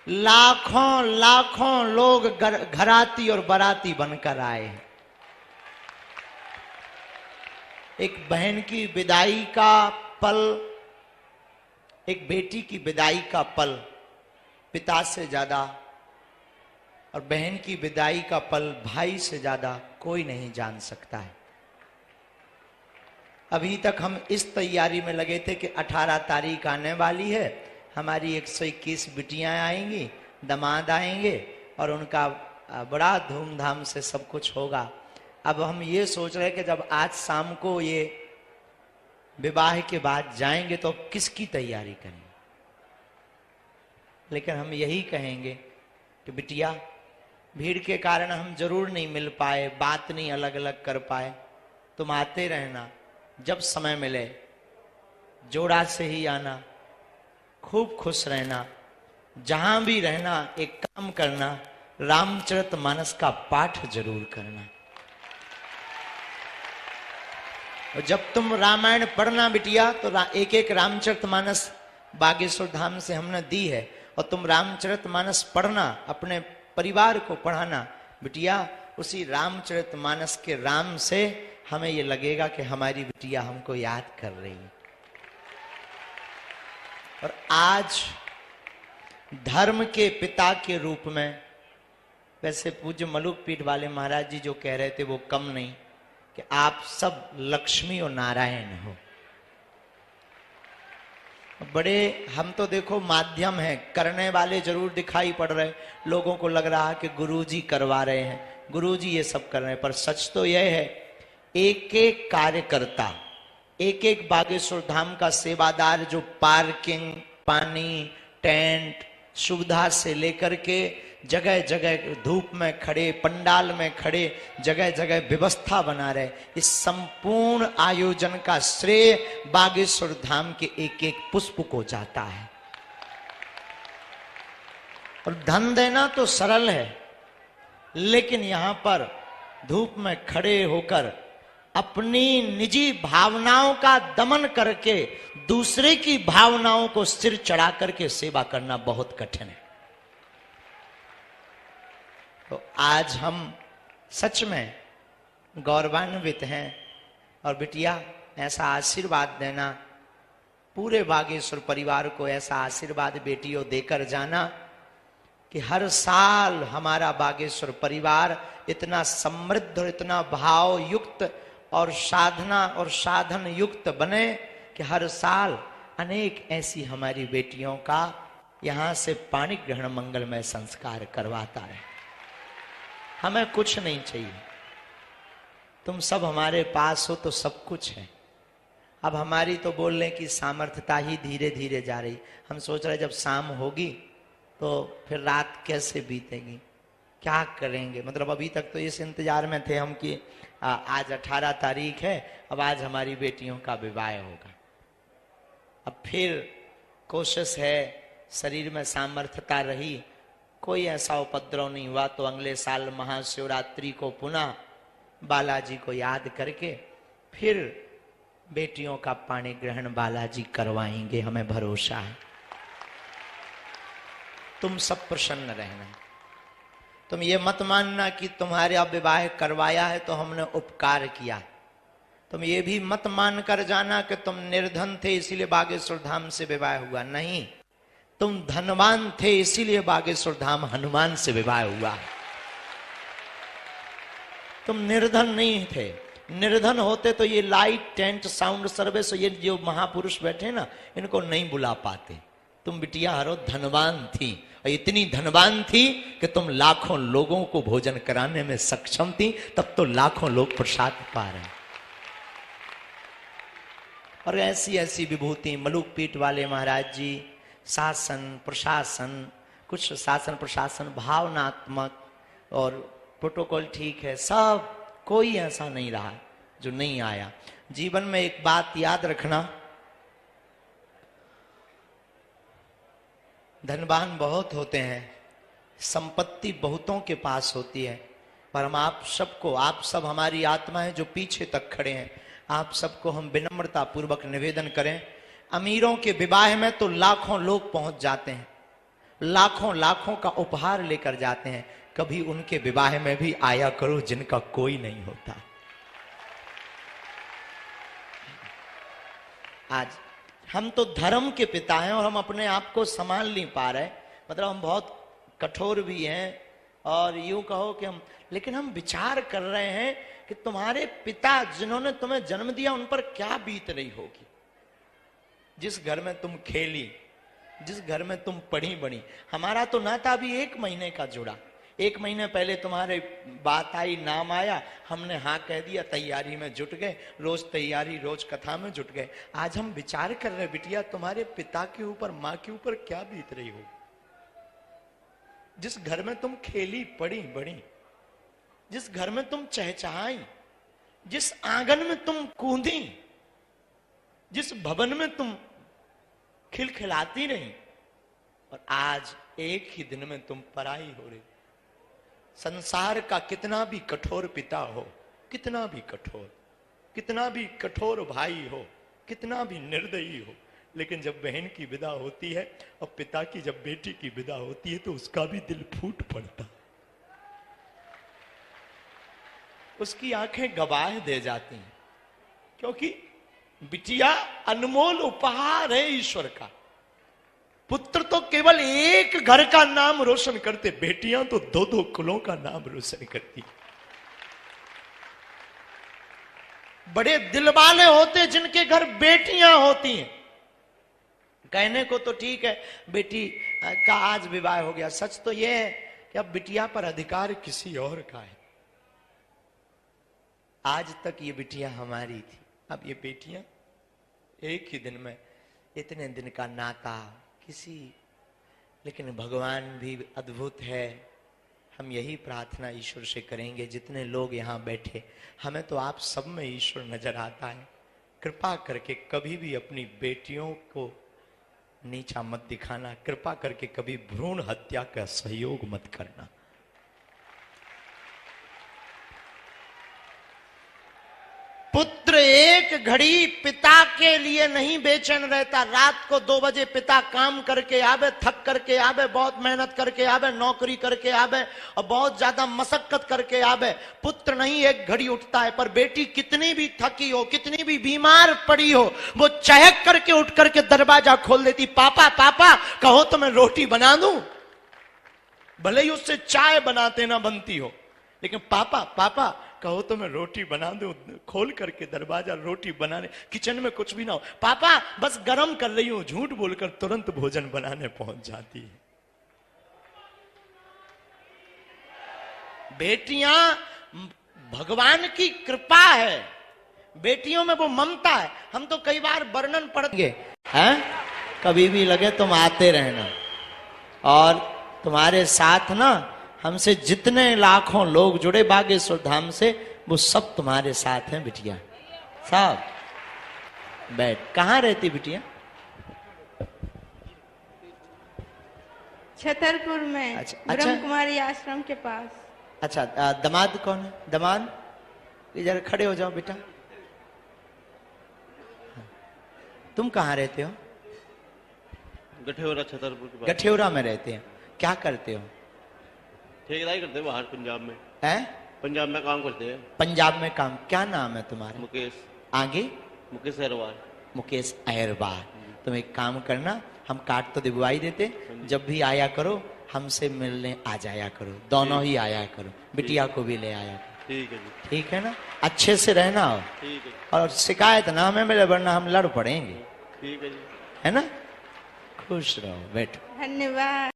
लाखों लाखों लोग घराती और बाराती बनकर आए। एक बहन की विदाई का पल, एक बेटी की विदाई का पल पिता से ज्यादा और बहन की विदाई का पल भाई से ज्यादा कोई नहीं जान सकता है। अभी तक हम इस तैयारी में लगे थे कि 18 तारीख आने वाली है, हमारी 121 बिटियां आएंगी, दामाद आएंगे और उनका बड़ा धूमधाम से सब कुछ होगा। अब हम ये सोच रहे हैं कि जब आज शाम को ये विवाह के बाद जाएंगे तो किसकी तैयारी करेंगे। लेकिन हम यही कहेंगे कि बिटिया, भीड़ के कारण हम जरूर नहीं मिल पाए, बात नहीं अलग अलग कर पाए, तुम आते रहना, जब समय मिले जोड़ा से ही आना, खूब खुश रहना, जहां भी रहना एक काम करना, रामचरितमानस का पाठ जरूर करना। और जब तुम रामायण पढ़ना बिटिया तो एक एक रामचरितमानस बागेश्वर धाम से हमने दी है, और तुम रामचरितमानस पढ़ना, अपने परिवार को पढ़ाना बिटिया। उसी रामचरितमानस के राम से हमें ये लगेगा कि हमारी बिटिया हमको याद कर रही है। और आज धर्म के पिता के रूप में, वैसे पूज्य मलुक पीठ वाले महाराज जी जो कह रहे थे वो कम नहीं, कि आप सब लक्ष्मी और नारायण हो। बड़े हम तो देखो माध्यम हैं, करने वाले जरूर दिखाई पड़ रहे, लोगों को लग रहा है कि गुरुजी करवा रहे हैं, गुरुजी ये सब कर रहे हैं, पर सच तो यह है एक एक कार्यकर्ता, एक एक बागेश्वर धाम का सेवादार जो पार्किंग, पानी, टेंट, सुविधा से लेकर के जगह जगह धूप में खड़े, पंडाल में खड़े, जगह जगह व्यवस्था बना रहे, इस संपूर्ण आयोजन का श्रेय बागेश्वर धाम के एक एक पुष्प को जाता है। और धन देना तो सरल है, लेकिन यहां पर धूप में खड़े होकर अपनी निजी भावनाओं का दमन करके दूसरे की भावनाओं को सिर चढ़ा करके सेवा करना बहुत कठिन है। तो आज हम सच में गौरवान्वित हैं। और बिटिया, ऐसा आशीर्वाद देना, पूरे बागेश्वर परिवार को ऐसा आशीर्वाद बेटियों देकर जाना कि हर साल हमारा बागेश्वर परिवार इतना समृद्ध और इतना भाव युक्त और साधना और साधन युक्त बने कि हर साल अनेक ऐसी हमारी बेटियों का यहां से पाणी ग्रहण मंगलमय संस्कार करवाता है। हमें कुछ नहीं चाहिए, तुम सब हमारे पास हो तो सब कुछ है। अब हमारी तो बोलने की सामर्थ्यता ही धीरे धीरे जा रही। हम सोच रहे जब शाम होगी तो फिर रात कैसे बीतेगी, क्या करेंगे। मतलब अभी तक तो इस इंतजार में थे हम कि आज 18 तारीख है, अब आज हमारी बेटियों का विवाह होगा। अब फिर कोशिश है, शरीर में सामर्थ्यता रही, कोई ऐसा उपद्रव नहीं हुआ तो अगले साल महाशिवरात्रि को पुनः बालाजी को याद करके फिर बेटियों का पाणी ग्रहण बालाजी करवाएंगे, हमें भरोसा है। तुम सब प्रसन्न रहना। तुम ये मत मानना कि तुम्हारे अब विवाह करवाया है तो हमने उपकार किया। तुम ये भी मत मान कर जाना कि तुम निर्धन थे इसीलिए बागेश्वर धाम से विवाह हुआ। नहीं, तुम धनवान थे इसीलिए बागेश्वर धाम हनुमान से विवाह हुआ। तुम निर्धन नहीं थे। निर्धन होते तो ये लाइट, टेंट, साउंड सर्विस, ये जो महापुरुष बैठे ना, इनको नहीं बुला पाते। तुम बिटिया हरो धनवान थी, और इतनी धनवान थी कि तुम लाखों लोगों को भोजन कराने में सक्षम थी, तब तो लाखों लोग प्रसाद पा रहे। और ऐसी ऐसी विभूति मलुक पीठ वाले महाराज जी, शासन प्रशासन, कुछ शासन प्रशासन भावनात्मक और प्रोटोकॉल ठीक है, सब कोई ऐसा नहीं रहा जो नहीं आया। जीवन में एक बात याद रखना, धनवान बहुत होते हैं, संपत्ति बहुतों के पास होती है, पर हम आप सबको, आप सब हमारी आत्माएं जो पीछे तक खड़े हैं, आप सबको हम विनम्रता पूर्वक निवेदन करें। अमीरों के विवाह में तो लाखों लोग पहुंच जाते हैं, लाखों लाखों का उपहार लेकर जाते हैं, कभी उनके विवाह में भी आया करो जिनका कोई नहीं होता। आज हम तो धर्म के पिता हैं और हम अपने आप को संभाल नहीं पा रहे, मतलब हम बहुत कठोर भी हैं और यूं कहो कि हम, लेकिन हम विचार कर रहे हैं कि तुम्हारे पिता जिन्होंने तुम्हें जन्म दिया उन पर क्या बीत रही होगी। जिस घर में तुम खेली, जिस घर में तुम पढ़ी बड़ी, हमारा तो नाता अभी 1 महीने का जुड़ा। 1 महीने पहले तुम्हारे बात आई, नाम आया, हमने हाँ कह दिया, तैयारी में जुट गए, रोज तैयारी, रोज कथा में जुट गए। आज हम विचार कर रहे बिटिया तुम्हारे पिता के ऊपर, माँ के ऊपर क्या बीत रही हो। जिस घर में तुम खेली पढ़ी बड़ी, जिस घर में तुम चहचहाई, जिस आंगन में तुम कूदी, जिस भवन में तुम खिलखिलाती रही, और आज एक ही दिन में तुम पराई हो रही। संसार का कितना भी कठोर पिता हो, कितना भी कठोर भाई हो, कितना भी निर्दयी हो, लेकिन जब बहन की विदा होती है और पिता की जब बेटी की विदा होती है तो उसका भी दिल फूट पड़ता, उसकी आंखें गवाह दे जाती हैं, क्योंकि बिटिया अनमोल उपहार है ईश्वर का। पुत्र तो केवल एक घर का नाम रोशन करते, बेटियां तो 2-2 कुलों का नाम रोशन करती। बड़े दिल वाले होते जिनके घर बेटियां होती हैं। कहने को तो ठीक है बेटी का आज विवाह हो गया, सच तो यह है कि अब बिटिया पर अधिकार किसी और का है। आज तक ये बिटिया हमारी थी, अब ये बेटियां एक ही दिन में, इतने दिन का नाता किसी, लेकिन भगवान भी अद्भुत है। हम यही प्रार्थना ईश्वर से करेंगे, जितने लोग यहाँ बैठे, हमें तो आप सब में ईश्वर नजर आता है। कृपा करके कभी भी अपनी बेटियों को नीचा मत दिखाना, कृपा करके कभी भ्रूण हत्या का सहयोग मत करना। पुत्र एक घड़ी पिता के लिए नहीं बेचैन रहता। रात को 2 बजे पिता काम करके आवे, थक करके आवे, बहुत मेहनत करके आवे, नौकरी करके आवे और बहुत ज्यादा मशक्कत करके आवे, पुत्र नहीं एक घड़ी उठता है। पर बेटी कितनी भी थकी हो, कितनी भी बीमार पड़ी हो, वो चहक करके उठ करके दरवाजा खोल देती। पापा पापा कहो तो मैं रोटी बना दूं। भले ही उससे चाय बनाते ना बनती हो, लेकिन पापा पापा कहो तो मैं रोटी बना दूं। खोल करके दरवाजा, रोटी बनाने, किचन में कुछ भी ना हो, पापा बस गरम कर रही हूं, झूठ बोलकर तुरंत भोजन बनाने पहुंच जाती है। बेटियां भगवान की कृपा है, बेटियों में वो ममता है। हम तो कई बार वर्णन पढ़ेंगे हैं, कभी भी लगे तुम आते रहना, और तुम्हारे साथ ना हमसे जितने लाखों लोग जुड़े बागेश्वर धाम से, वो सब तुम्हारे साथ हैं बिटिया। सब बैठ। कहाँ रहती बिटिया? छतरपुर में। अच्छा, ब्रह्म कुमारी आश्रम के पास। अच्छा, दामाद कौन है? दामाद इधर खड़े हो जाओ बेटा। तुम कहाँ रहते हो? गठेौरा, छतरपुर के पास। गठेौरा में रहते हैं। क्या करते हो? ठेकेदारी करते हैं बाहर पंजाब में। हैं? पंजाब में काम करते हैं। पंजाब में काम। क्या नाम है तुम्हारा? मुकेश। आगे? मुकेश अहरवार। मुकेश अहरवार। तुम एक काम करना, हम काट तो दिलवाई देते, जब भी आया करो हमसे मिलने आ जाया करो, दोनों ही आया करो, बिटिया को भी ले आया करो। ठीक है जी। ठीक है ना? अच्छे से रहना हो, ठीक है। और शिकायत ना हमें मिले, वरना हम लड़ पड़ेंगे। ठीक है जी। है ना? खुश रहो, बैठो। धन्यवाद।